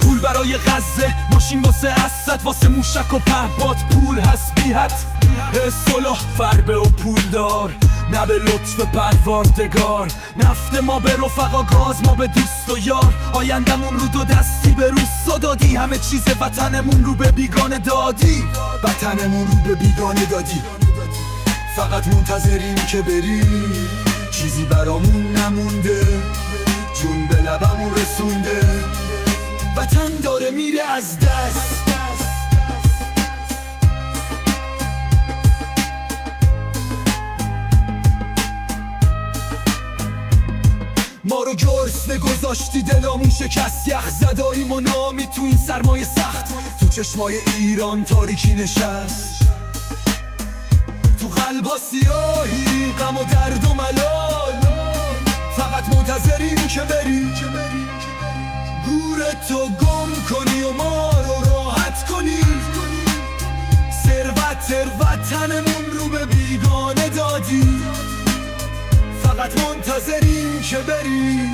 پول برای غزه، ماشین واسه اسد، واسه موشک و پهپاد پول هست بی حد. صلح فربه و پول دار، نه به لطف پروردگار. نفت ما به رفقا، گاز ما به دوست و یار. آیندمون رو دو دستی به روستا دادی، همه چیز وطنمون رو به بیگانه دادی. وطنمون رو به بیگانه دادی، فقط منتظریم که بری. چیزی برامون نمونده، جون به لبمون رسونده. وطن داره میره از دست. ما رو گرسنه گذاشتی، دلامون شکست، یخ زداییم و نامی تو این سرمایه سخت. تو چشمای ایران تاریکی نشست، تو قلبا سیاهی، غم و درد و ملال. فقط منتظریم که بری، گورتو گم کنی و ما رو راحت کنی. ثروت وطنمون رو به بیگانه دادی، فقط منتظریم که بری.